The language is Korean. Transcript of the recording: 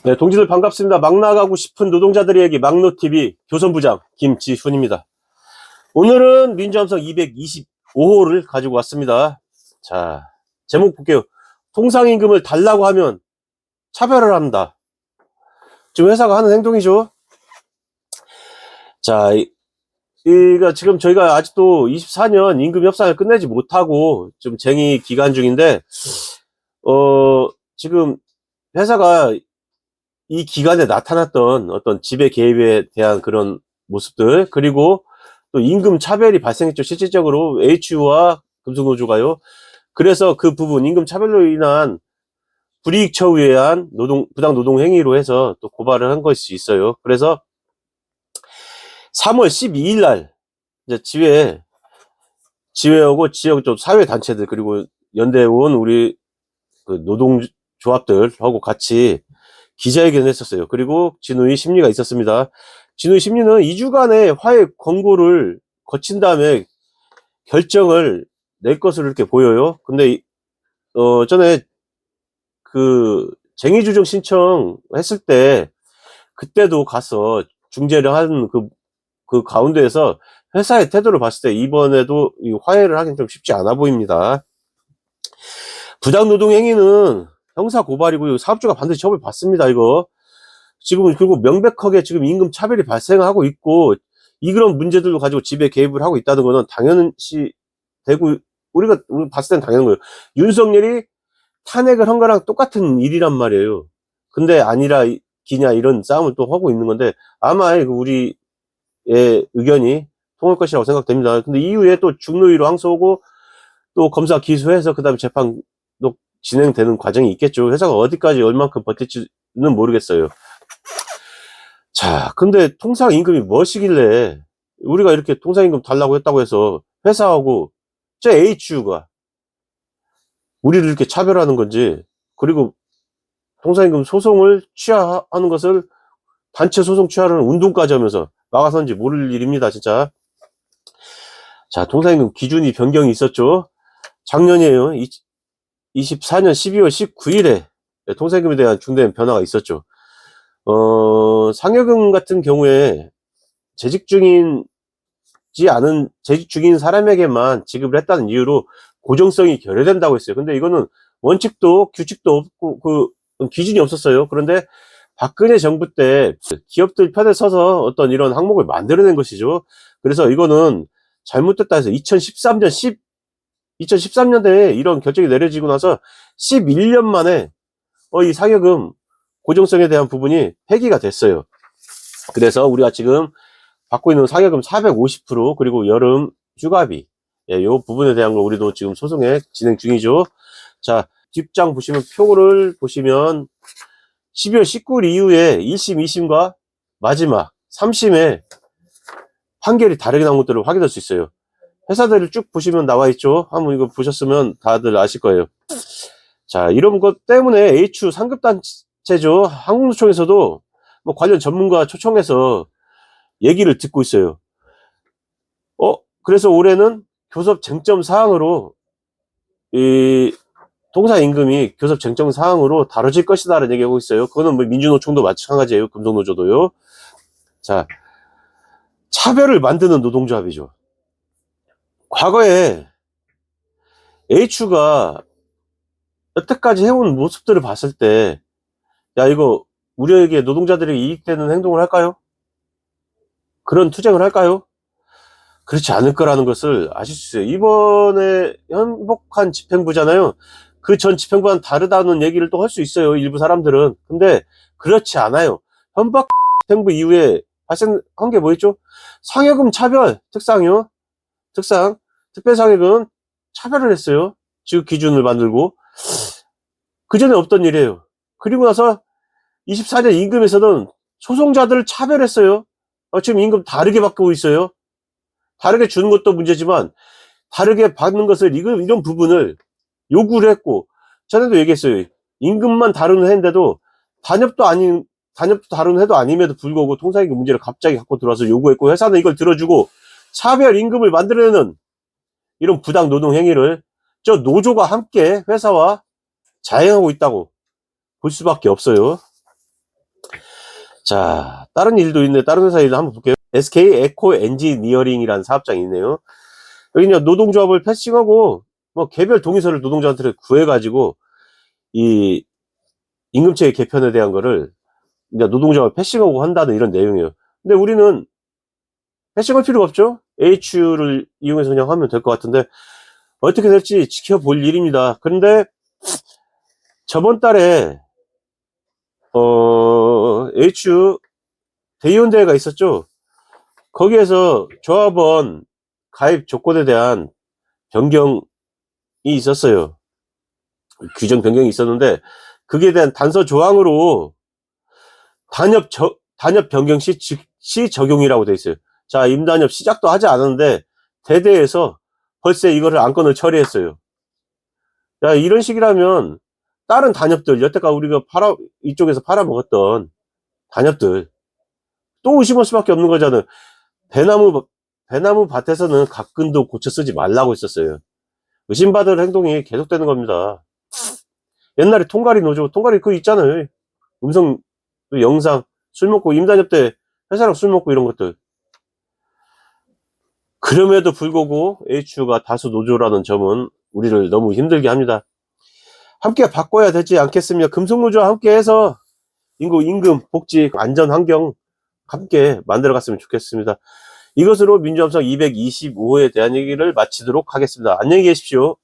네, 동지들 반갑습니다. 막 나가고 싶은 노동자들의 얘기 막노TV 교선부장 김지훈입니다. 오늘은 민주함성 225호를 가지고 왔습니다. 자, 제목 볼게요. 통상임금을 달라고 하면 차별을 한다. 지금 회사가 하는 행동이죠. 자, 지금 저희가 아직도 24년 임금 협상을 끝내지 못하고 좀 쟁의 기간 중인데, 지금 회사가 이 기간에 나타났던 어떤 지배 개입에 대한 그런 모습들, 그리고 또 임금 차별이 발생했죠. 실질적으로 HU와 금속노조가요. 그래서 그 부분, 임금 차별로 인한 불이익 처우에 의한 부당 노동 행위로 해서 또 고발을 한 것이 있어요. 그래서 3월 12일 날 이제 지회하고 지역 좀 사회 단체들, 그리고 연대에 온 우리 그 노동조합들하고 같이 기자회견을 했었어요. 그리고 진우의 심리가 있었습니다. 진우의 심리는 2주간의 화해 권고를 거친 다음에 결정을 낼 것으로 이렇게 보여요. 근데 전에 그 쟁의조정 신청 했을 때 그때도 가서 중재를 한 그 가운데에서 회사의 태도를 봤을 때 이번에도 이 화해를 하긴 좀 쉽지 않아 보입니다. 부당노동 행위는 형사 고발이고요. 사업주가 반드시 처벌 받습니다. 이거 지금, 그리고 명백하게 지금 임금 차별이 발생하고 있고 그런 문제들도 가지고 지배 개입을 하고 있다는 거는 당연시 되고, 우리 봤을 땐 당연한 거예요. 윤석열이 탄핵을 한 거랑 똑같은 일이란 말이에요. 근데 아니라 기냐 이런 싸움을 또 하고 있는 건데, 아마 우리의 의견이 통할 것이라고 생각됩니다. 근데 이후에 또 중노위로 항소하고 또 검사 기소해서 그 다음에 재판도 진행되는 과정이 있겠죠. 회사가 어디까지 얼만큼 버틸지는 모르겠어요. 자, 근데 통상임금이 무엇이길래 우리가 이렇게 통상임금 달라고 했다고 해서 회사하고 저 HU가 우리를 이렇게 차별하는 건지, 그리고 통상임금 소송을 취하하는 것을 단체 소송 취하려는 운동까지 하면서 막아서인지 모를 일입니다, 진짜. 자, 통상임금 기준이 변경이 있었죠. 작년이에요. 24년 12월 19일에 통상임금에 대한 중대한 변화가 있었죠. 상여금 같은 경우에 재직 중인 사람에게만 지급을 했다는 이유로 고정성이 결여된다고 했어요. 근데 이거는 원칙도 규칙도 없고 그 기준이 없었어요. 그런데 박근혜 정부 때 기업들 편에 서서 어떤 이런 항목을 만들어낸 것이죠. 그래서 이거는 잘못됐다 해서 2013년대에 이런 결정이 내려지고 나서 11년 만에 이 상여금 고정성에 대한 부분이 폐기가 됐어요. 그래서 우리가 지금 받고 있는 상여금 450%, 그리고 여름 휴가비, 요 부분에 대한 거 우리도 지금 소송에 진행 중이죠. 자, 뒷장 보시면, 표를 보시면 12월 19일 이후에 1심, 2심과 마지막 3심에 판결이 다르게 나온 것들을 확인할 수 있어요. 회사들을 쭉 보시면 나와 있죠. 한번 이거 보셨으면 다들 아실 거예요. 자, 이런 것 때문에 HU 상급단체죠. 한국노총에서도 뭐 관련 전문가 초청해서 얘기를 듣고 있어요. 그래서 올해는 교섭 쟁점 사항으로 이 통상임금이 교섭 쟁점 사항으로 다뤄질 것이다라는 얘기하고 있어요. 그거는 뭐 민주노총도 마찬가지예요. 금속노조도요. 자, 차별을 만드는 노동조합이죠. 과거에 HU가 여태까지 해온 모습들을 봤을 때, 야, 이거 우리에게 노동자들에게 이익되는 행동을 할까요? 그런 투쟁을 할까요? 그렇지 않을 거라는 것을 아실 수 있어요. 이번에 현복한 집행부잖아요. 그 전 집행부와는 다르다는 얘기를 또 할 수 있어요, 일부 사람들은. 근데 그렇지 않아요. 현복 집행부 이후에 발생한 게 뭐였죠? 상여금 차별 특상이요. 특별상여금 차별을 했어요. 지급 기준을 만들고. 그 전에 없던 일이에요. 그리고 나서 24년 임금에서는 소송자들을 차별했어요. 지금 임금 다르게 받고 있어요. 다르게 주는 것도 문제지만 다르게 받는 것을, 이런 부분을 요구를 했고, 전에도 얘기했어요. 임금만 다루는 해인데도 단협도 다루는 해도 아님에도 불구하고 통상임금 문제를 갑자기 갖고 들어와서 요구했고, 회사는 이걸 들어주고 차별 임금을 만들어내는 이런 부당 노동 행위를 저 노조가 함께 회사와 자행하고 있다고 볼 수밖에 없어요. 자, 다른 일도 있네. 다른 회사 일도 한번 볼게요. SK 에코 엔지니어링이라는 사업장이 있네요. 여기는 노동조합을 패싱하고 뭐 개별 동의서를 노동자한테 구해가지고 이 임금체계 개편에 대한 거를 이제 노동조합을 패싱하고 한다는 이런 내용이에요. 근데 우리는 패싱할 필요가 없죠. AHU를 이용해서 그냥 하면 될 것 같은데 어떻게 될지 지켜볼 일입니다. 그런데 저번 달에 AHU 대의원대회가 있었죠. 거기에서 조합원 가입 조건에 대한 변경이 있었어요. 규정 변경이 있었는데 그에 대한 단서 조항으로 단협 변경 시 즉시 적용이라고 돼 있어요. 자, 임단협 시작도 하지 않았는데 대대에서 벌써 이거를 안건을 처리했어요. 야, 이런 식이라면 다른 단협들, 여태까지 우리가 이쪽에서 팔아먹었던 단협들 또 의심할 수밖에 없는 거잖아요. 배나무 밭에서는 가끈도 고쳐 쓰지 말라고 했었어요. 의심받을 행동이 계속되는 겁니다. 옛날에 통가리 노조, 통가리 그거 있잖아요. 음성, 영상, 술 먹고, 임단협 때 회사랑 술 먹고 이런 것들. 그럼에도 불구하고 HU가 다수 노조라는 점은 우리를 너무 힘들게 합니다. 함께 바꿔야 되지 않겠습니까? 금속노조와 함께 해서 임금, 복지, 안전 환경 함께 만들어 갔으면 좋겠습니다. 이것으로 민주함성 225호에 대한 얘기를 마치도록 하겠습니다. 안녕히 계십시오.